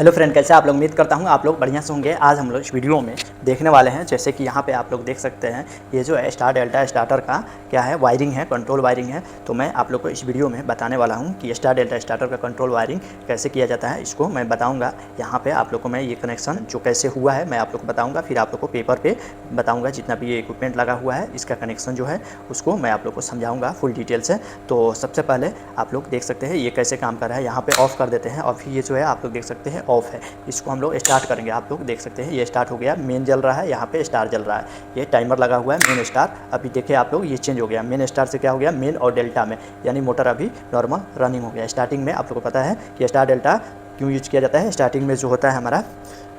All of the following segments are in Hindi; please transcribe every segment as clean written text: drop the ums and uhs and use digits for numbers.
हेलो फ्रेंड, कैसे आप लोग? उम्मीद करता हूँ आप लोग बढ़िया से होंगे। आज हम लोग इस वीडियो में देखने वाले हैं, जैसे कि यहाँ पे आप लोग देख सकते हैं, ये जो है स्टार डेल्टा स्टार्टर का क्या है, वायरिंग है, कंट्रोल वायरिंग है। तो मैं आप लोग को इस वीडियो में बताने वाला हूँ कि स्टार डेल्टा स्टार्टर का कंट्रोल वायरिंग कैसे किया जाता है, इसको मैं बताऊँगा। यहाँ पर आप लोग को मैं ये कनेक्शन जो कैसे हुआ है मैं आप लोग को बताऊँगा, फिर आप लोग को पेपर पर बताऊँगा जितना भी ये इक्विपमेंट लगा हुआ है, इसका कनेक्शन जो है उसको मैं आप लोग को समझाऊँगा फुल डिटेल से। तो सबसे पहले आप लोग देख सकते हैं ये कैसे काम कर रहा है। यहाँ पे ऑफ़ कर देते हैं और फिर ये जो है आप लोग देख सकते हैं ऑफ़ है। इसको हम लोग स्टार्ट करेंगे। आप लोग देख सकते हैं ये स्टार्ट हो गया, मेन जल रहा है, यहाँ पे स्टार जल रहा है, ये टाइमर लगा हुआ है मेन स्टार। अभी देखिए आप लोग ये चेंज हो गया, मेन स्टार से क्या हो गया, मेन और डेल्टा में, यानी मोटर अभी नॉर्मल रनिंग हो गया। स्टार्टिंग में आप लोग को पता है कि स्टार डेल्टा क्यों यूज किया जाता है। स्टार्टिंग में जो होता है हमारा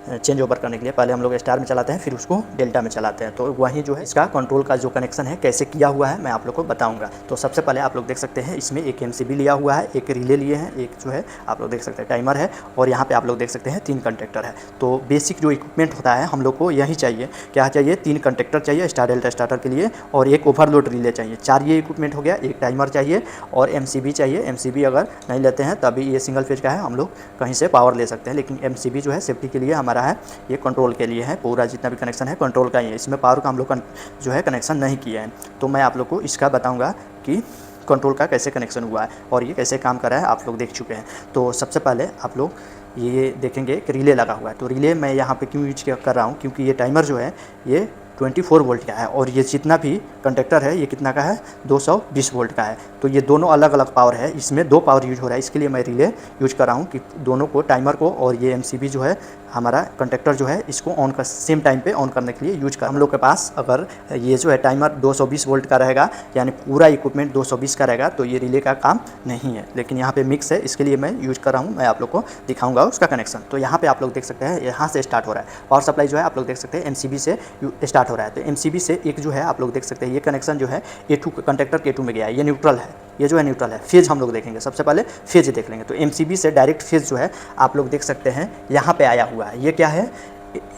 चेंज ओवर करने के लिए पहले हम लोग स्टार में चलाते हैं, फिर उसको डेल्टा में चलाते हैं। तो वहीं जो है इसका कंट्रोल का जो कनेक्शन है कैसे किया हुआ है मैं आप लोग को बताऊंगा। तो सबसे पहले आप लोग देख सकते हैं इसमें एक एमसीबी लिया हुआ है, एक रिले लिए हैं, एक जो है आप लोग देख सकते हैं टाइमर है, और यहाँ पे आप लोग देख सकते हैं 3 कंटेक्टर है। तो बेसिक जो इक्विपमेंट होता है हम लोग को यही चाहिए, क्या चाहिए, 3 कंटेक्टर चाहिए स्टार डेल्टा स्टार्टर के लिए, और एक ओवरलोड रिले चाहिए। 4 ये इक्विपमेंट हो गया, एक टाइमर चाहिए और एमसीबी चाहिए। एमसीबी अगर नहीं लेते हैं तभी ये सिंगल फेज का है, हम लोग कहीं से पावर ले सकते हैं, लेकिन एमसीबी जो है सेफ्टी के लिए हमारा है, ये कंट्रोल के लिए है। पूरा जितना भी कनेक्शन है कंट्रोल का ही है, इसमें पावर का हम लोग जो है कनेक्शन नहीं किया है। तो मैं आप लोग को इसका बताऊंगा कि कंट्रोल का कैसे कनेक्शन हुआ है और ये कैसे काम कर रहा है, आप लोग देख चुके हैं। तो सबसे पहले आप लोग ये देखेंगे कि रिले लगा हुआ है। तो रिले मैं यहाँ पे क्यों यूज कर रहा हूँ, क्योंकि ये टाइमर जो है ये 24 वोल्ट का है, और ये जितना भी कंडक्टर है ये कितना का है, 220 वोल्ट का है। तो ये दोनों अलग अलग पावर है, इसमें 2 पावर यूज हो रहा है। इसके लिए मैं रिले यूज कर रहा हूँ कि दोनों को, टाइमर को और ये एमसीबी जो है हमारा कंडक्टर जो है, इसको ऑन कर सेम टाइम पे ऑन करने के लिए यूज कर। हम लोग के पास अगर ये जो है टाइमर 220 वोल्ट का रहेगा, यानी पूरा इक्विपमेंट 220 का रहेगा, तो ये रिले का काम नहीं है। लेकिन यहाँ पे मिक्स है, इसके लिए मैं यूज कर रहा हूँ, मैं आप लोग को दिखाऊंगा उसका कनेक्शन। तो यहाँ पे आप लोग देख सकते हैं यहाँ से स्टार्ट हो रहा है पावर सप्लाई जो है, आप लोग देख सकते हैं एमसीबी से स्टार्ट हो रहा है। तो एमसीबी से एक जो है आप लोग देख सकते हैं ये कनेक्शन जो है A2 कंडक्टर K2 में गया है, ये न्यूट्रल है, ये जो है न्यूट्रल है। फेज हम लोग देखेंगे, सबसे पहले फेज देख लेंगे। तो एमसीबी से डायरेक्ट फेज जो है आप लोग देख सकते हैं यहाँ पे आया हुआ है। ये क्या है,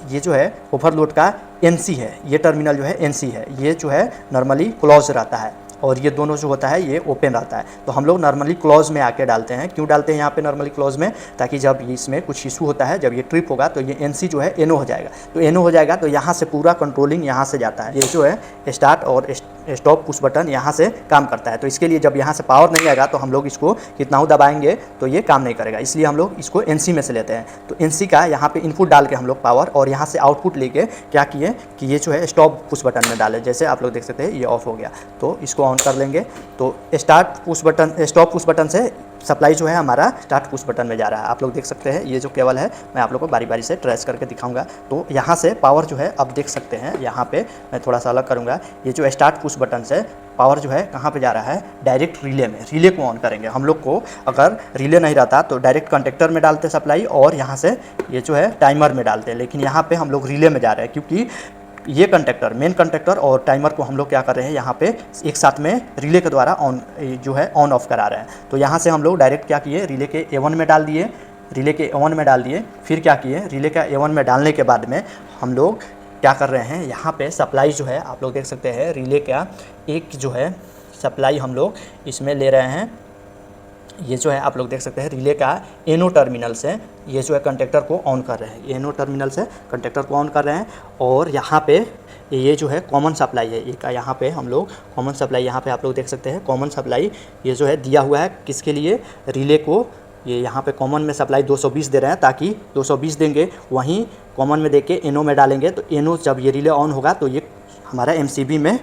ये जो है ओवरलोड का एनसी है, ये टर्मिनल जो है एनसी है, ये जो है नॉर्मली क्लोज रहता है, और ये दोनों जो होता है ये ओपन रहता है। तो हम लोग नॉर्मली क्लोज में आके डालते हैं। क्यों डालते हैं यहाँ पे नॉर्मली क्लोज में, ताकि जब इसमें कुछ इशू होता है, जब ये ट्रिप होगा तो ये एनसी जो है एनो हो जाएगा। तो एनो हो जाएगा तो यहाँ से पूरा कंट्रोलिंग यहाँ से जाता है। ये जो है स्टार्ट और स्टॉप पुश बटन यहाँ से काम करता है। तो इसके लिए जब यहाँ से पावर नहीं आएगा तो हम लोग इसको कितना हो दबाएंगे तो ये काम नहीं करेगा, इसलिए हम लोग इसको एनसी में से लेते हैं। तो एनसी का यहाँ पे इनपुट डाल के हम लोग पावर, और यहाँ से आउटपुट लेके क्या किए कि ये जो है स्टॉप पुश बटन में डाले। जैसे आप लोग देख सकते हैं ये ऑफ हो गया, तो इसको ऑन कर लेंगे। तो start push button, stop push button से सप्लाई जो है हमारा स्टार्ट पुश बटन में जा रहा है। आप लोग देख सकते हैं ये जो केबल है मैं आप लोग को बारी बारी से ट्रेस करके दिखाऊंगा। तो यहाँ से पावर जो है अब देख सकते हैं, यहाँ पे मैं थोड़ा सा अलग करूँगा। ये जो स्टार्ट पुश बटन से पावर जो है कहाँ पे जा रहा है, डायरेक्ट रिले में। रिले को ऑन करेंगे हम लोग को। अगर रिले नहीं रहता तो डायरेक्ट कंडक्टर में डालते सप्लाई, और यहाँ से ये जो है टाइमर में डालते, लेकिन यहाँ पे हम लोग रिले में जा रहे हैं, क्योंकि ये कंडक्टर, मेन कंडक्टर और टाइमर को हम लोग क्या कर रहे हैं, यहाँ पे एक साथ में रिले के द्वारा ऑन जो है ऑन ऑफ करा रहे हैं। तो यहाँ से हम लोग डायरेक्ट क्या किए, रिले के A1 में डाल दिए, रिले के A1 में डाल दिए। फिर क्या किए, रिले का A1 में डालने के बाद में हम लोग क्या कर रहे हैं, यहाँ पे सप्लाई जो है आप लोग देख सकते हैं, रिले का एक जो है सप्लाई हम लोग इसमें ले रहे हैं। ये जो है आप लोग देख सकते हैं रिले का एनो टर्मिनल से ये जो है कंडक्टर को ऑन कर रहे हैं, एनो टर्मिनल से कंडक्टर को ऑन कर रहे हैं। और यहाँ पे ये जो है कॉमन सप्लाई है, एक यहाँ पे हम लोग कॉमन सप्लाई, यहाँ पे आप लोग देख सकते हैं कॉमन सप्लाई ये जो है दिया हुआ है, किसके लिए, रिले को। ये यहाँ पे कॉमन में सप्लाई 220 दे रहे हैं, ताकि 220 देंगे, वहीं कॉमन में देके एनो में डालेंगे। तो एनो जब ये रिले ऑन होगा तो ये हमारा एमसीबी में,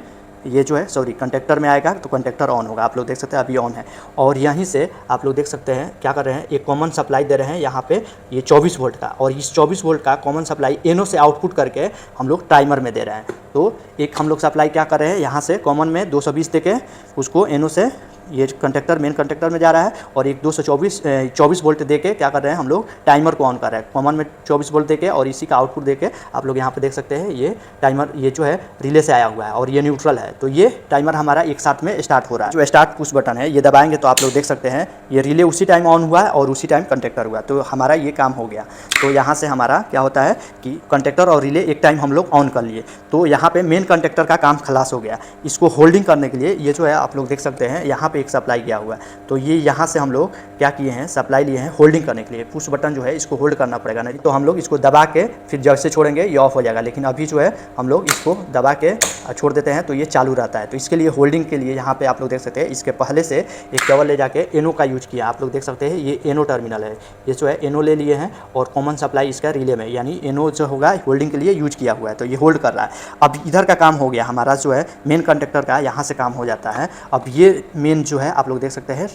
ये जो है सॉरी कंडक्टर में आएगा, तो कंडक्टर ऑन होगा। आप लोग देख सकते हैं अभी ऑन है। और यहीं से आप लोग देख सकते हैं क्या कर रहे हैं, एक कॉमन सप्लाई दे रहे हैं यहाँ पे ये 24 वोल्ट का, और इस 24 वोल्ट का कॉमन सप्लाई एनो से आउटपुट करके हम लोग टाइमर में दे रहे हैं। तो एक हम लोग सप्लाई क्या कर रहे हैं, यहाँ से कॉमन में 220 दे के उसको एनो से ये कंडक्टर, मेन कंडक्टर में जा रहा है, और एक 24 वोल्ट दे के क्या कर रहे हैं हम लोग, टाइमर को ऑन कर रहे हैं। कॉमन में 24 वोल्ट दे के और इसी का आउटपुट दे के आप लोग यहाँ पे देख सकते हैं ये टाइमर, ये जो है रिले से आया हुआ है और ये न्यूट्रल है। तो ये टाइमर हमारा एक साथ में स्टार्ट हो रहा है। जो स्टार्ट पुश बटन है ये दबाएंगे तो आप लोग देख सकते हैं ये रिले उसी टाइम ऑन हुआ है और उसी टाइम कंडक्टर हुआ, तो हमारा ये काम हो गया। तो यहाँ से हमारा क्या होता है कि कंडक्टर और रिले एक टाइम हम लोग ऑन कर लिए, तो यहाँ पे मेन कंडक्टर का काम खलास हो गया। इसको होल्डिंग करने के लिए ये जो है आप लोग देख सकते हैं यहाँ पे एक सप्लाई गया हुआ है। तो ये यहाँ से हम लोग क्या किए हैं, सप्लाई लिए हैं होल्डिंग करने के लिए। पुश बटन जो है इसको होल्ड करना पड़ेगा, नहीं तो हम लोग इसको दबा के फिर जैसे छोड़ेंगे ये ऑफ हो जाएगा। लेकिन अभी जो है हम लोग इसको दबा के छोड़ देते हैं तो ये चालू रहता है। तो इसके लिए होल्डिंग के लिए यहाँ पे आप लोग देख सकते हैं इसके पहले से एक केबल ले जाके एनो का यूज किया। आप लोग देख सकते हैं ये एनो टर्मिनल है, ये जो है एनो ले लिए हैं और कॉमन सप्लाई इसका रिले में, यानी एनो जो होगा होल्डिंग के लिए यूज किया हुआ है। तो ये होल्ड कर रहा है। अब इधर का काम हो गया हमारा, जो है मेन कंडक्टर का यहाँ से काम हो जाता है। अब ये मेन जो है आप लोग देख सकते हैं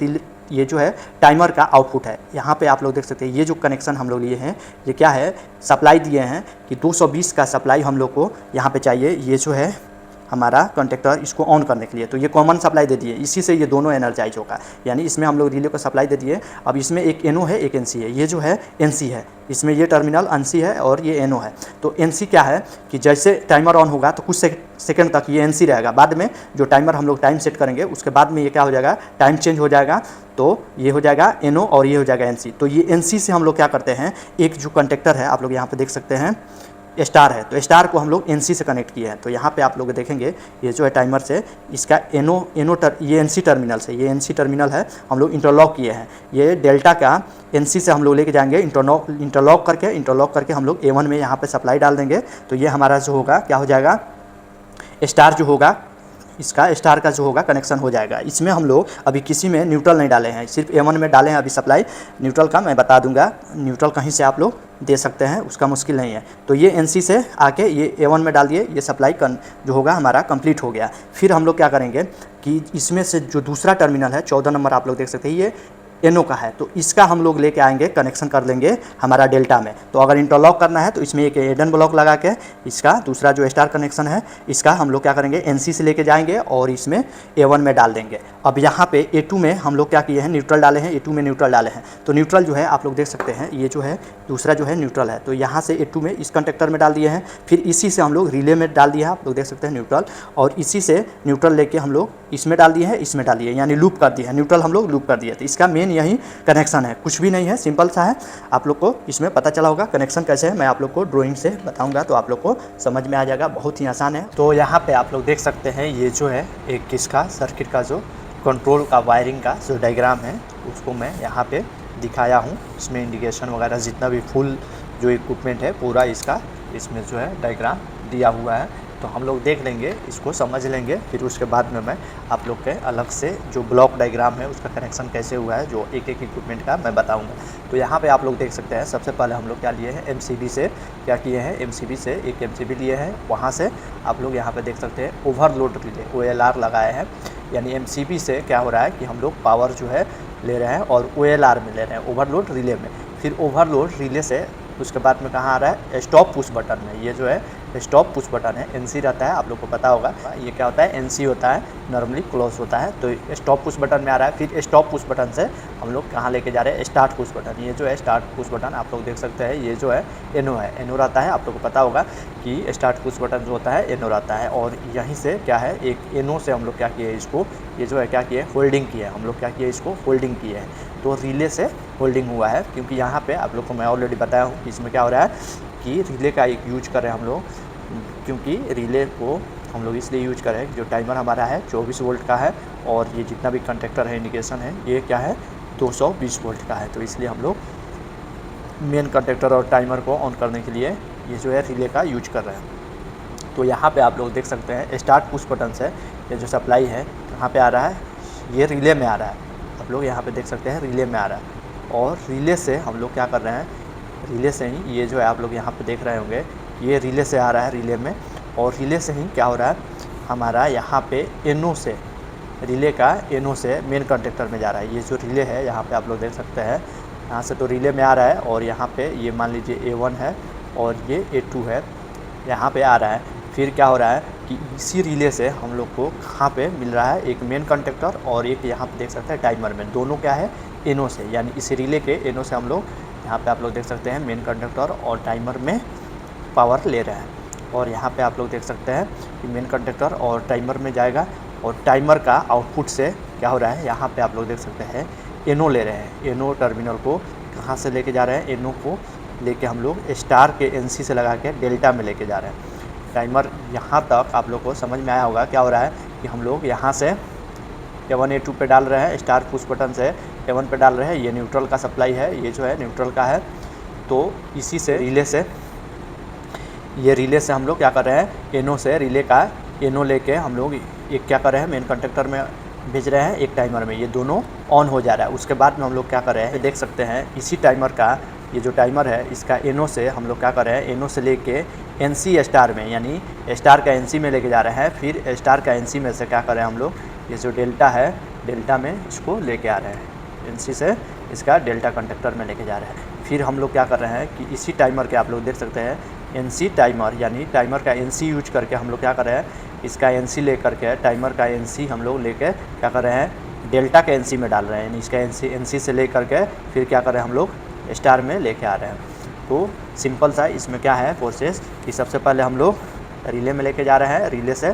ये जो है टाइमर का आउटपुट है। यहाँ पे आप लोग देख सकते हैं ये जो कनेक्शन हम लोग लिए हैं ये क्या है, सप्लाई दिए हैं कि 220 का सप्लाई हम लोग को यहाँ पे चाहिए। ये जो है हमारा कंडक्टर इसको ऑन करने के लिए, तो ये कॉमन सप्लाई दे दिए, इसी से ये दोनों एनर्जाइज होगा, यानी इसमें हम लोग रिले को सप्लाई दे दिए। अब इसमें एक एनो है एक एनसी है, ये जो है एनसी है, इसमें ये टर्मिनल एनसी है और ये एनो है। तो एनसी क्या है कि जैसे टाइमर ऑन होगा तो कुछ सेकंड तक ये एनसी रहेगा, बाद में जो टाइमर हम लोग टाइम सेट करेंगे उसके बाद में ये क्या हो जाएगा, टाइम चेंज हो जाएगा, तो ये हो जाएगा एनो और ये हो जाएगा एनसी। तो ये एनसी से हम लोग क्या करते हैं, एक जो कंडक्टर है आप लोग यहाँ पे देख सकते हैं स्टार है, तो स्टार को हम लोग एनसी से कनेक्ट किए हैं। तो यहाँ पे आप लोग देखेंगे ये जो है टाइमर से इसका ये एनसी टर्मिनल से, ये एनसी टर्मिनल है हम लोग इंटरलॉक किए हैं। ये डेल्टा का एनसी से हम लोग लेके जाएंगे इंटरलॉक करके हम लोग A1 में यहाँ पे सप्लाई डाल देंगे। तो ये हमारा जो होगा क्या हो जाएगा, स्टार जो होगा इसका स्टार का जो होगा कनेक्शन हो जाएगा। इसमें हम लोग अभी किसी में न्यूट्रल नहीं डाले हैं, सिर्फ A1 में डाले हैं अभी सप्लाई। न्यूट्रल का मैं बता दूंगा, न्यूट्रल कहीं से आप लोग दे सकते हैं, उसका मुश्किल नहीं है। तो ये एनसी से आके ये A1 में डाल दिए, ये सप्लाई जो होगा हमारा कंप्लीट हो गया। फिर हम लोग क्या करेंगे कि इसमें से जो दूसरा टर्मिनल है 14 नंबर आप लोग देख सकते हैं ये एनो का है, तो इसका हम लोग लेके आएंगे, कनेक्शन कर लेंगे हमारा डेल्टा में। तो अगर इंटरलॉक करना है तो इसमें एक एडन ब्लॉक लगा के इसका दूसरा जो स्टार कनेक्शन है इसका हम लोग क्या करेंगे, एनसी से लेके जाएंगे और इसमें A1 में डाल देंगे। अब यहाँ पे A2 में हम लोग क्या किए हैं, न्यूट्रल डाले हैं, A2 में न्यूट्रल डाले हैं। तो न्यूट्रल जो है आप लोग देख सकते हैं ये जो है दूसरा जो है न्यूट्रल है, तो यहाँ से A2 में इस कंडक्टर में डाल दिए हैं। फिर इसी से हम लोग रिले में डाल दिया है, आप लोग देख सकते हैं न्यूट्रल, और इसी से न्यूट्रल लेके हम लोग इसमें डाल दिए हैं, इसमें डाल दिए, यानी लूप कर दिया है, न्यूट्रल हम लोग लूप कर दिए। तो इसका मेन यही कनेक्शन है, कुछ भी नहीं है, सिंपल सा है। आप लोग को इसमें पता चला होगा कनेक्शन कैसे है, मैं आप लोग को ड्राइंग से बताऊंगा तो आप लोग को समझ में आ जाएगा, बहुत ही आसान है। तो यहाँ पे आप लोग देख सकते हैं ये जो है एक किसका सर्किट का जो कंट्रोल का वायरिंग का जो डायग्राम है उसको मैं यहाँ पे दिखाया हूँ। इसमें इंडिकेशन वगैरह जितना भी फुल जो इक्विपमेंट है पूरा इसका इसमें जो है डायग्राम दिया हुआ है। तो हम लोग देख लेंगे, इसको समझ लेंगे, फिर उसके बाद में मैं आप लोग के अलग से जो ब्लॉक डायग्राम है उसका कनेक्शन कैसे हुआ है जो एक एक इक्विपमेंट का मैं बताऊंगा। तो यहाँ पे आप लोग देख सकते हैं सबसे पहले हम लोग क्या लिए हैं, MCB से क्या किए हैं, MCB से एक MCB लिए हैं, वहाँ से आप लोग यहाँ पे देख सकते हैं ओवरलोड रिले OLR लगाए हैं। यानी MCB से क्या हो रहा है कि हम लोग पावर जो है ले रहे हैं और OLR में ले रहे हैं, ओवरलोड रिले में। फिर ओवरलोड रिले से उसके बाद में कहाँ आ रहा है, स्टॉप पुश बटन में। ये जो है स्टॉप पुश बटन है, NC रहता है, आप लोग को पता होगा ये क्या होता है, NC होता है, नॉर्मली क्लोज होता है। तो स्टॉप पुश बटन में आ रहा है। फिर स्टॉप पुश बटन से हम लोग कहाँ लेके जा रहे हैं, स्टार्ट पुश बटन। ये जो है स्टार्ट पुश बटन आप लोग देख सकते हैं, ये जो है एनो है, एनो रहता है, आप लोग को पता होगा कि स्टार्ट पुश बटन जो होता है एनो रहता है। और यहीं से क्या है, एक एनो से हम लोग क्या किए इसको, ये जो है क्या किए, होल्डिंग किए, हम लोग क्या किए इसको होल्डिंग किए हैं। तो रिले से होल्डिंग हुआ है, क्योंकि यहाँ पे आप लोग को मैं ऑलरेडी बताया हूँ कि इसमें क्या हो रहा है कि रिले का एक यूज कर रहे हैं हम लोग, क्योंकि रिले को हम लोग इसलिए यूज कर रहे हैं कि जो टाइमर हमारा है 24 वोल्ट का है और ये जितना भी कंडक्टर है इंडिकेशन है ये क्या है 220 वोल्ट का है। तो इसलिए हम लोग मेन कंडक्टर और टाइमर को ऑन करने के लिए ये जो है रिले का यूज कर रहे हैं। तो यहाँ पे आप लोग देख सकते हैं स्टार्ट पुश बटन से ये जो सप्लाई है यहाँ पे आ रहा है, ये रिले में आ रहा है, आप लोग यहाँ पे देख सकते हैं रिले में आ रहा है। और रिले से हम लोग क्या कर रहे हैं, रिले से ही ये जो है आप लोग यहाँ पे देख रहे होंगे ये रिले से आ रहा है रिले में, और रिले से ही क्या हो रहा है हमारा यहाँ पे एनो से, रिले का एनो से मेन कंडक्टर में जा रहा है। ये जो रिले है यहाँ पे आप लोग देख सकते हैं, यहाँ से तो रिले में आ रहा है और यहाँ पे ये मान लीजिए A1 है और ये A2 है, यहाँ पे आ रहा है। फिर क्या हो रहा है कि इसी रिले से हम लोग को कहाँ पे मिल रहा है, एक मेन कंडक्टर और एक यहाँ पे देख सकते हैं टाइमर में, दोनों क्या है एनो से, यानी इस रिले के एनो से हम लोग यहाँ पे आप लोग देख सकते हैं मेन कंडक्टर और टाइमर में पावर ले रहे हैं। और यहाँ पे आप लोग देख सकते हैं कि मेन कंडक्टर और टाइमर में जाएगा और टाइमर का आउटपुट से क्या हो रहा है, यहाँ पे आप लोग देख सकते हैं एनो ले रहे हैं, एनो टर्मिनल को कहाँ से लेके जा रहे हैं, एनो को लेके हम लोग स्टार के NC से लगा के डेल्टा में लेके जा रहे हैं। टाइमर यहाँ तक आप लोग को समझ में आया होगा क्या हो रहा है कि हम लोग यहाँ से A1 A2 पे डाल रहे हैं, स्टार पुश बटन से A1 पे डाल रहे हैं। ये न्यूट्रल का सप्लाई है, ये जो है न्यूट्रल का है। तो इसी से रिले से, ये रिले से हम लोग क्या कर रहे हैं, एनो से रिले का एनो लेके हम लोग एक क्या कर रहे हैं, मेन कंडक्टर में भेज रहे हैं, एक टाइमर में। ये दोनों ऑन हो जा रहा है। उसके बाद में हम लोग क्या कर रहे हैं, देख सकते हैं इसी टाइमर का, ये जो टाइमर है इसका एनो से हम लोग क्या कर रहे हैं, एनो से लेके NC स्टार में, यानी स्टार का NC में लेके जा रहे हैं। फिर स्टार का NC में से क्या कर रहे हैं हम लोग, ये जो डेल्टा है, डेल्टा में इसको लेके आ रहे हैं। NC से इसका डेल्टा कंडक्टर में लेके जा रहे हैं। फिर हम लोग क्या कर रहे हैं कि इसी टाइमर के आप लोग देख सकते हैं NC टाइमर, यानी टाइमर का NC यूज करके हम लोग क्या कर रहे हैं, इसका NC ले करके, टाइमर का NC हम लोग लेके क्या कर रहे हैं, डेल्टा के NC में डाल रहे हैं। यानी इसका NC से ले करके फिर क्या कर रहे हैं हम लोग, स्टार में लेके आ रहे हैं। तो सिंपल सा इसमें क्या है प्रोसेस कि सबसे पहले हम लोग रिले में लेके जा रहे हैं। रिले से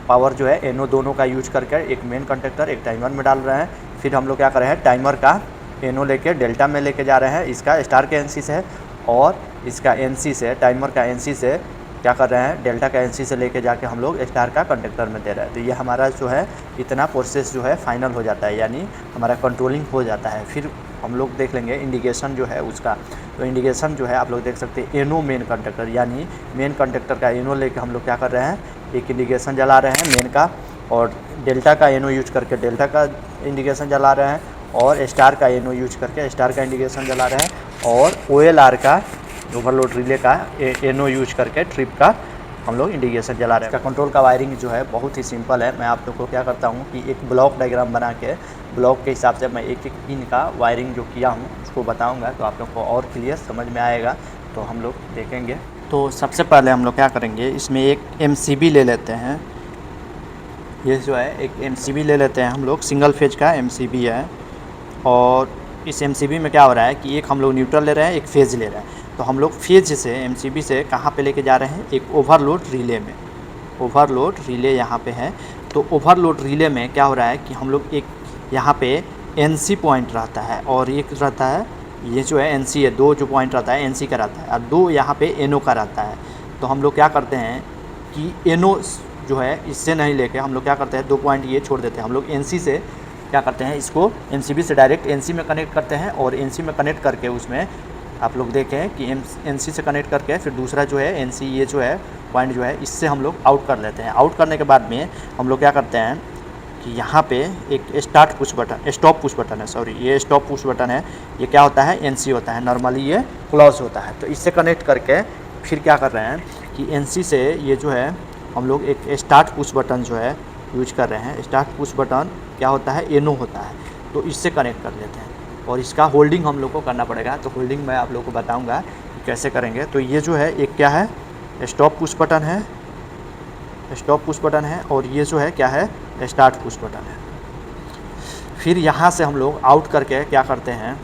पावर जो है एनो दोनों का यूज करके एक मेन कंडक्टर एक टाइमर में डाल रहे हैं। फिर हम लोग क्या कर रहे हैं, टाइमर का एनो लेके डेल्टा में लेके जा रहे हैं, इसका स्टार के NC से, और इसका NC से, टाइमर का NC से क्या कर रहे हैं, डेल्टा का NC से लेके जाके हम लोग स्टार का कंडक्टर में दे रहे हैं। तो ये हमारा जो है इतना प्रोसेस जो है फाइनल हो जाता है, यानी हमारा कंट्रोलिंग हो जाता है। फिर हम लोग देख लेंगे इंडिकेशन जो है उसका। तो इंडिकेशन जो है आप लोग देख सकते हैं, एनो मेन कंडक्टर, यानी मेन कंडक्टर का एनो लेके हम लोग क्या कर रहे हैं, एक इंडिकेशन जला रहे हैं मेन का, और डेल्टा का एनो यूज करके डेल्टा का इंडिकेशन जला रहे हैं, और स्टार का एनो यूज करके स्टार का इंडिकेशन जला रहे हैं, और OLR का ओवरलोड रिले का एनो यूज करके ट्रिप का हम लोग इंडिकेशन जला रहे हैं। इसका कंट्रोल का वायरिंग जो है बहुत ही सिंपल है। मैं आप लोग को क्या करता हूँ कि एक ब्लॉक डायग्राम बना के, ब्लॉक के हिसाब से मैं एक एक पिन का वायरिंग जो किया हूँ उसको बताऊँगा, तो आप लोग को और क्लियर समझ में आएगा। तो हम लोग देखेंगे। तो सबसे पहले हम लोग क्या करेंगे, इसमें एक MCB ले लेते हैं। ये जो है एक MCB ले लेते हैं हम लोग, सिंगल फेज का MCB है। और इस MCB में क्या हो रहा है कि एक हम लोग न्यूट्रल ले रहे हैं, एक फेज ले रहे हैं। तो हम लोग फेज से MCB से कहाँ पे लेके जा रहे हैं, एक ओवरलोड रिले में। ओवरलोड रिले यहाँ पे है। तो ओवरलोड रिले में क्या हो रहा है कि हम लोग एक यहाँ पे NC पॉइंट रहता है, और एक रहता है, ये जो है NC है, दो जो पॉइंट रहता है NC का रहता है, और दो यहाँ पे NO का रहता है। तो हम लोग क्या करते हैं कि NO जो है इससे नहीं लेके हम लोग क्या करते हैं, दो पॉइंट ये छोड़ देते हैं। हम लोग NC से क्या करते हैं, इसको MCB से डायरेक्ट NC में कनेक्ट करते हैं, और NC में कनेक्ट करके उसमें आप लोग देखें कि NC से कनेक्ट करके फिर दूसरा जो है NC, ये जो है पॉइंट जो है, इससे हम लोग आउट कर लेते हैं। आउट करने के बाद में हम लोग क्या करते हैं कि यहाँ पे एक start push button, stop push button है, सॉरी ये स्टॉप पुश बटन है। ये क्या होता है, NC होता है, नॉर्मली ये क्लोज होता है। तो इससे कनेक्ट करके फिर क्या कर रहे हैं कि NC से ये जो है हम लोग एक स्टार्ट पुश बटन जो है यूज कर रहे हैं। स्टार्ट पुश बटन क्या होता है, एनो होता है। तो इससे कनेक्ट कर लेते हैं, और इसका होल्डिंग हम लोग को करना पड़ेगा। तो होल्डिंग मैं आप लोग को बताऊंगा कि कैसे करेंगे। तो ये जो है एक क्या है, स्टॉप पुश बटन है, स्टॉप पुश बटन है, और ये जो है क्या है, स्टार्ट पुश बटन है। फिर यहाँ से हम लोग आउट करके क्या करते हैं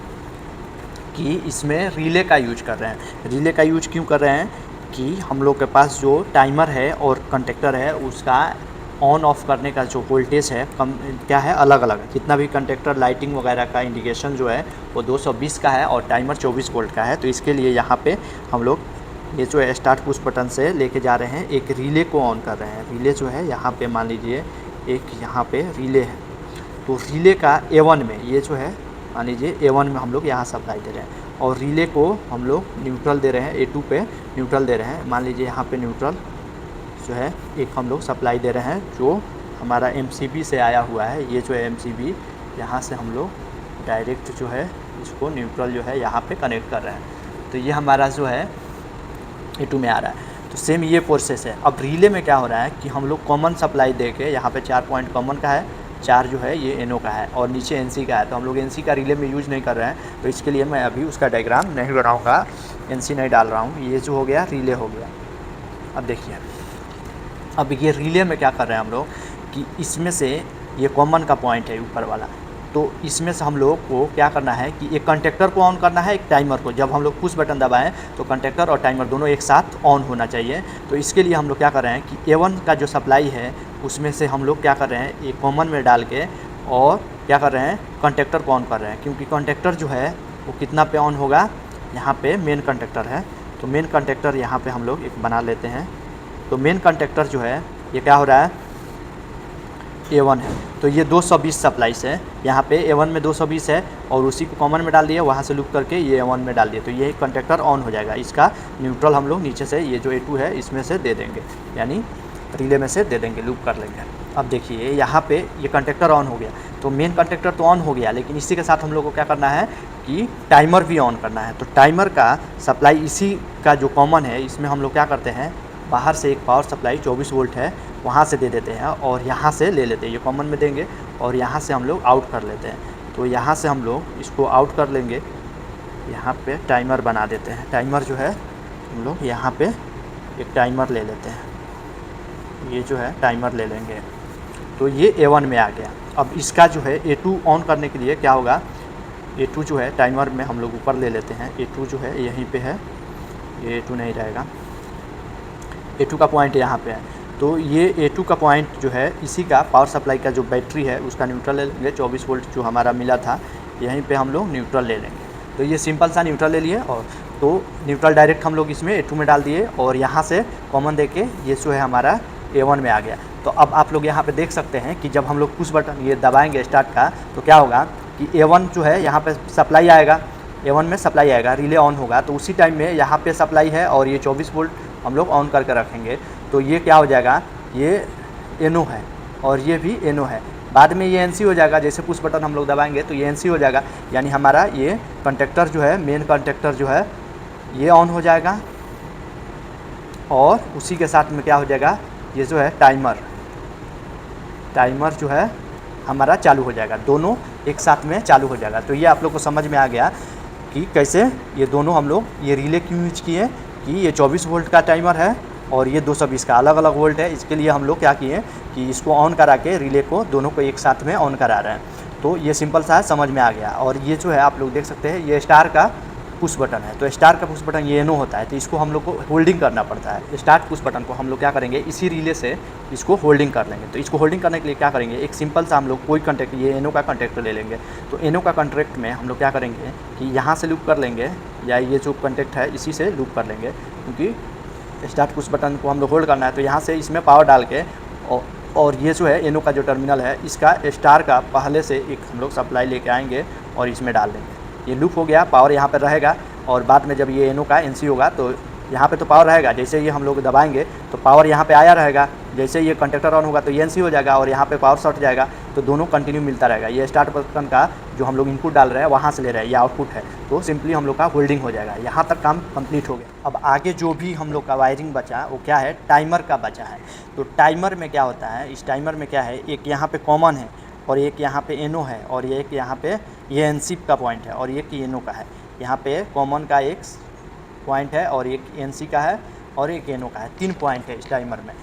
कि इसमें रिले का यूज कर रहे हैं। रिले का यूज क्यों कर रहे हैं कि हम लोग के पास जो टाइमर है और कंडक्टर है, उसका ऑन ऑफ करने का जो वोल्टेज है कम क्या है, अलग अलग है। जितना भी कंडक्टर लाइटिंग वगैरह का इंडिकेशन जो है वो 220 का है, और टाइमर 24 वोल्ट का है। तो इसके लिए यहाँ पे हम लोग ये जो है स्टार्ट पुश बटन से लेके जा रहे हैं, एक रिले को ऑन कर रहे हैं। रिले जो है यहाँ पे मान लीजिए एक यहाँ पे रिले है, तो रिले का A1 में ये जो है मान लीजिए A1 में हम लोग यहाँ सप्लाई दे रहे हैं, और रिले को हम लोग न्यूट्रल दे रहे हैं, A2 पे न्यूट्रल दे रहे हैं। मान लीजिए यहाँ पे न्यूट्रल जो है एक हम लोग सप्लाई दे रहे हैं, जो हमारा MCB से आया हुआ है। ये जो है MCB, यहाँ से हम लोग डायरेक्ट जो है इसको न्यूट्रल जो है यहाँ पे कनेक्ट कर रहे हैं। तो ये हमारा जो है A2 में आ रहा है। तो सेम ये प्रोसेस है। अब रिले में क्या हो रहा है कि हम लोग कॉमन सप्लाई दे के, यहाँ पे 4 पॉइंट कॉमन का है, 4 जो है ये NO का है, और नीचे NC का है। तो हम लोग NC का रिले में यूज नहीं कर रहे हैं, तो इसके लिए मैं अभी उसका डायग्राम नहीं बनाऊँगा, NC नहीं डाल रहा हूँ। ये जो हो गया रिले हो गया। अब देखिए, अब ये रिले में क्या कर रहे हैं हम लोग कि इसमें से ये कॉमन का पॉइंट है ऊपर वाला, तो इसमें से हम लोग को क्या करना है कि एक कंडक्टर को ऑन करना है, एक टाइमर को। जब हम लोग पुश बटन दबाएं तो कंडक्टर और टाइमर दोनों एक साथ ऑन होना चाहिए। तो इसके लिए हम लोग क्या कर रहे हैं कि A1 का जो सप्लाई है उसमें से हम लोग क्या कर रहे हैं, एक कॉमन में डाल के, और क्या कर रहे हैं, कंडक्टर को ऑन कर रहे हैं। क्योंकि कंडक्टर जो है वो कितना पे ऑन होगा, यहाँ पे मेन कंडक्टर है, तो मेन कंडक्टर यहाँ पे हम लोग एक बना लेते हैं। तो मेन कंडक्टर जो है ये क्या हो रहा है, A1 है, तो ये 220 सप्लाई है। यहाँ पे A1 में 220 है और उसी को कॉमन में डाल दिया, वहाँ से लूप करके ये A1 में डाल दिया, तो ये कंडक्टर ऑन हो जाएगा। इसका न्यूट्रल हम लोग नीचे से ये जो A2 है इसमें से दे देंगे, यानी रिले में से दे देंगे, लूप कर लेंगे। अब देखिए यहाँ पे ये कंडक्टर ऑन हो गया, तो मेन कंडक्टर तो ऑन हो गया, लेकिन इसी के साथ हम लोग को क्या करना है कि टाइमर भी ऑन करना है। तो टाइमर का सप्लाई इसी का जो कॉमन है इसमें हम लोग क्या करते हैं, बाहर से एक पावर सप्लाई 24 वोल्ट है वहाँ से दे देते हैं और यहाँ से ले लेते हैं, ये कॉमन में देंगे और यहाँ से हम लोग आउट कर लेते हैं। तो यहाँ से हम लोग इसको आउट कर लेंगे, यहाँ पे टाइमर बना देते हैं। टाइमर जो है हम लोग यहाँ पे एक टाइमर ले लेते हैं, ये जो है टाइमर ले लेंगे, तो ये A1 में आ गया। अब इसका जो है A2 ऑन करने के लिए क्या होगा, A2 जो है टाइमर में हम लोग ऊपर ले लेते हैं। A2 जो है यहीं पे है, ये A2 नहीं रहेगा, A2 का पॉइंट यहाँ पे है। तो ये A2 का पॉइंट जो है इसी का पावर सप्लाई का जो बैटरी है उसका न्यूट्रल ले लेंगे। 24 वोल्ट जो हमारा मिला था यहीं पे हम लोग न्यूट्रल ले लेंगे। तो ये सिंपल सा न्यूट्रल ले लिए और तो न्यूट्रल डायरेक्ट हम लोग इसमें A2 में डाल दिए और यहाँ से कॉमन दे के ये जो है हमारा A1 में आ गया। तो अब आप लोग यहाँ पे देख सकते हैं कि जब हम लोग पुश बटन ये दबाएंगे स्टार्ट का, तो क्या होगा कि A1 जो है यहाँ पे सप्लाई आएगा, A1 में सप्लाई आएगा, रिले ऑन होगा, तो उसी टाइम में यहाँ पे सप्लाई है और ये 24 वोल्ट हम लोग ऑन करके रखेंगे। तो ये क्या हो जाएगा, ये NO है और ये भी NO है। बाद में ये NC हो जाएगा, जैसे पुश बटन हम लोग दबाएंगे तो ये NC हो जाएगा, यानी हमारा ये कंडक्टर जो है, मेन कंडक्टर जो है ये ऑन हो जाएगा और उसी के साथ में क्या हो जाएगा, ये जो है टाइमर जो है हमारा चालू हो जाएगा, दोनों एक साथ में चालू हो जाएगा। तो ये आप लोग को समझ में आ गया कि कैसे ये दोनों हम लोग ये रिले क्यों यूज किए, कि ये 24 वोल्ट का टाइमर है और ये 220 का अलग अलग वोल्ट है। इसके लिए हम लोग क्या किए कि इसको ऑन करा के रिले को दोनों को एक साथ में ऑन करा रहे हैं। तो ये सिंपल सा है, समझ में आ गया। और ये जो है आप लोग देख सकते हैं ये स्टार का पुश बटन है, तो स्टार का पुश बटन ये NO होता है, तो इसको हम लोग को होल्डिंग करना पड़ता है। स्टार्ट पुश बटन को हम लोग क्या करेंगे, इसी रिले से इसको होल्डिंग कर लेंगे। तो इसको होल्डिंग करने के लिए क्या करेंगे, एक सिंपल सा हम लोग कोई कॉन्टैक्ट, ये NO का कॉन्टैक्ट ले लेंगे। तो NO का कॉन्टैक्ट में हम लोग क्या करेंगे कि यहाँ से लूप कर लेंगे, या ये जो कॉन्टैक्ट है इसी से लूप कर लेंगे, क्योंकि स्टार्ट पुश बटन को हम लोग होल्ड करना है। तो यहाँ से इसमें पावर डाल के और ये जो है NO का जो टर्मिनल है इसका स्टार का पहले से एक हम लोग सप्लाई लेके आएंगे और इसमें डाल देंगे। ये लूप हो गया, पावर यहाँ पर रहेगा और बाद में जब ये NO का NC होगा तो यहाँ पे तो पावर रहेगा, जैसे ये हम लोग दबाएंगे तो पावर यहाँ पे आया रहेगा, जैसे ये कंडक्टर ऑन होगा तो ये NC हो जाएगा और यहाँ पे पावर शॉर्ट जाएगा, तो दोनों कंटिन्यू मिलता रहेगा। ये स्टार्ट बटन का जो हम लोग इनपुट डाल रहे हैं वहाँ से ले रहे हैं, ये आउटपुट है, तो सिंपली हम लोग का होल्डिंग हो जाएगा। यहाँ तक काम कंप्लीट हो गया। अब आगे जो भी हम लोग का वायरिंग बचा वो क्या है, टाइमर का बचा है। तो टाइमर में क्या होता है, इस टाइमर में क्या है, एक यहाँ पे कॉमन है और एक यहाँ पे NO है और एक यहाँ पे ये NC का पॉइंट है और एक NO का है। यहाँ पे कॉमन का एक पॉइंट है और एक NC का है और एक NO का है, 3 पॉइंट है इस टाइमर में।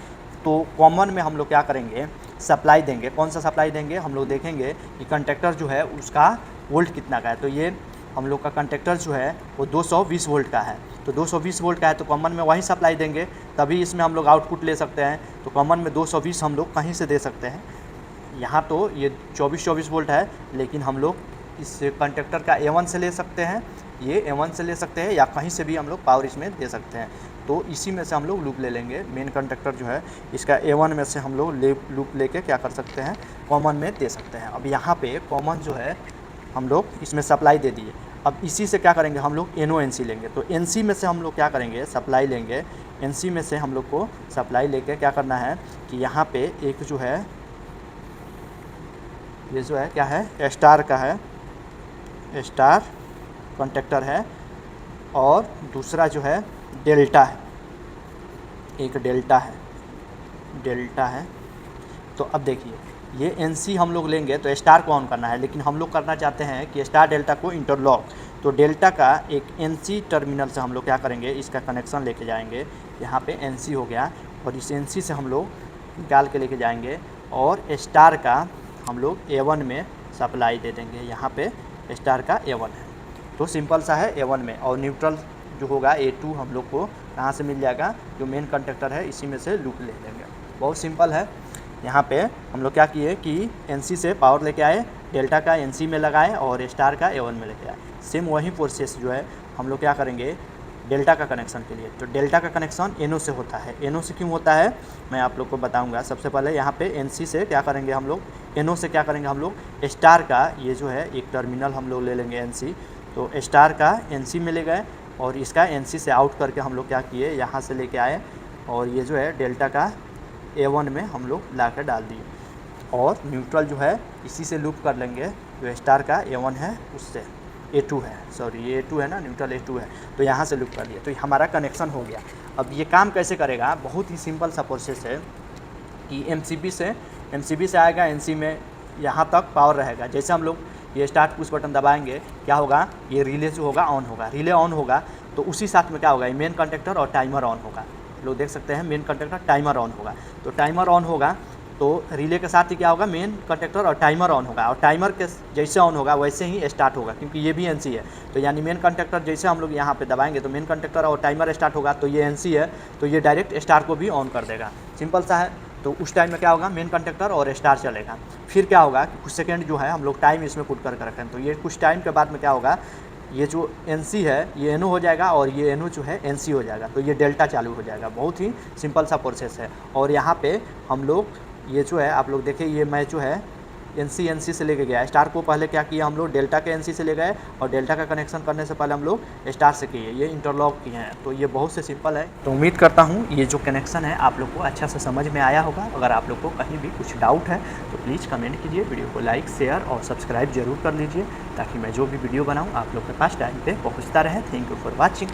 तो कॉमन में हम लोग क्या करेंगे, सप्लाई देंगे। कौन सा सप्लाई देंगे, हम लोग देखेंगे कि कंडक्टर जो है उसका वोल्ट कितना का है। तो ये हम लोग का कंडक्टर जो है वो 220 वोल्ट का है, तो 220 वोल्ट का है तो कॉमन में वही सप्लाई देंगे, तभी इसमें हम लोग आउटपुट ले सकते हैं। तो कॉमन में 220 हम लोग कहीं से दे सकते हैं। यहाँ तो ये 24 वोल्ट है, लेकिन हम लोग इस कंडक्टर का A1 से ले सकते हैं, ये A1 से ले सकते हैं, या कहीं से भी हम लोग पावर इसमें दे सकते हैं। तो इसी में से हम लोग लूप ले लेंगे। मेन कंडक्टर जो है इसका A1 में से हम लोग लूप लेके क्या कर सकते हैं, कॉमन में दे सकते हैं। अब यहाँ पे कॉमन जो है हम लोग इसमें सप्लाई दे दिए। अब इसी से क्या करेंगे, हम लोग NO NC लेंगे। तो NC में से हम लोग क्या करेंगे, सप्लाई लेंगे। NC में से हम लोग को सप्लाई लेके क्या करना है कि यहाँ पे एक जो है ये जो है क्या है, स्टार का है, स्टार कंडक्टर है, और दूसरा जो है डेल्टा है, एक डेल्टा है। तो अब देखिए ये NC हम लोग लेंगे तो स्टार को ऑन करना है, लेकिन हम लोग करना चाहते हैं कि स्टार डेल्टा को इंटरलॉक। तो डेल्टा का एक NC टर्मिनल से हम लोग क्या करेंगे, इसका कनेक्शन लेके जाएंगे। यहाँ पे NC हो गया और इस NC से हम लोग निकाल के लेके जाएंगे और स्टार का हम लोग A1 में सप्लाई दे देंगे। यहाँ पे स्टार का A1 है, तो सिंपल सा है A1 में। और न्यूट्रल जो होगा A2 हम लोग को कहाँ से मिल जाएगा, जो मेन कंडक्टर है इसी में से लूप ले लेंगे। बहुत सिंपल है। यहाँ पे हम लोग क्या किए कि NC से पावर लेके आए, डेल्टा का NC में लगाए और स्टार का A1 में लेके आए। सेम वही प्रोसेस जो है हम लोग क्या करेंगे, डेल्टा का कनेक्शन के लिए। तो डेल्टा का कनेक्शन NO से होता है। NO से क्यों होता है मैं आप लोग को बताऊंगा। सबसे पहले यहाँ पे NC से क्या करेंगे हम लोग, NO से क्या करेंगे हम लोग, स्टार का ये जो है एक टर्मिनल हम लोग ले लेंगे NC। तो स्टार का NC में ले गए और इसका NC से आउट करके हम लोग क्या किए, यहाँ से लेके आए और ये जो है डेल्टा का A1 में हम लोग ला कर डाल दिए और न्यूट्रल जो है इसी से लूप कर लेंगे, जो स्टार का A1 है उससे, A2 है, सॉरी ये A2 है ना, न्यूट्रल A2 है, तो यहाँ से लूप कर दिया, तो हमारा कनेक्शन हो गया। अब ये काम कैसे करेगा, बहुत ही सिंपल सा प्रोसेस है कि MCB से आएगा NC में, यहाँ तक पावर रहेगा। जैसे हम लोग ये स्टार्ट पुश बटन दबाएंगे क्या होगा, ये रिले जो होगा ऑन होगा, रिले ऑन होगा तो उसी साथ में क्या होगा, ये मेन कंडक्टर और टाइमर ऑन होगा। लोग देख सकते हैं मेन कंडक्टर टाइमर ऑन होगा, तो टाइमर ऑन होगा तो रिले के साथ ही क्या होगा, मेन कंडक्टर और टाइमर ऑन होगा, और टाइमर के जैसे ऑन होगा वैसे ही स्टार्ट होगा, क्योंकि ये भी NC है। तो यानी मेन कंडक्टर जैसे हम लोग यहाँ पे दबाएंगे तो मेन कंडक्टर और टाइमर स्टार्ट होगा, तो ये NC है तो ये डायरेक्ट स्टार को भी ऑन कर देगा। सिंपल सा है। तो उस टाइम में क्या होगा, मेन कंडक्टर और स्टार चलेगा। फिर क्या होगा कि कुछ सेकेंड जो है हम लोग टाइम इसमें पुट करके रखें, तो ये कुछ टाइम के बाद में क्या होगा, ये जो NC है ये NO हो जाएगा और ये NO जो है NC हो जाएगा, तो ये डेल्टा चालू हो जाएगा। बहुत ही सिंपल सा प्रोसेस है। और यहाँ पे हम लोग ये जो है आप लोग देखिए, ये मैं जो है NC से लेके गया, स्टार को पहले क्या किया हम लोग, डेल्टा के NC से ले गए और डेल्टा का कनेक्शन करने से पहले हम लोग स्टार से किए, ये इंटरलॉक किए हैं। तो ये बहुत से सिंपल है। तो उम्मीद करता हूँ ये जो कनेक्शन है आप लोग को अच्छा से समझ में आया होगा। अगर आप लोग को कहीं भी कुछ डाउट है तो प्लीज़ कमेंट कीजिए, वीडियो को लाइक शेयर और सब्सक्राइब जरूर कर लीजिए, ताकि मैं जो भी वीडियो बनाऊँ आप लोग के पास टाइम पर पहुँचता रहे। Thank you for watching.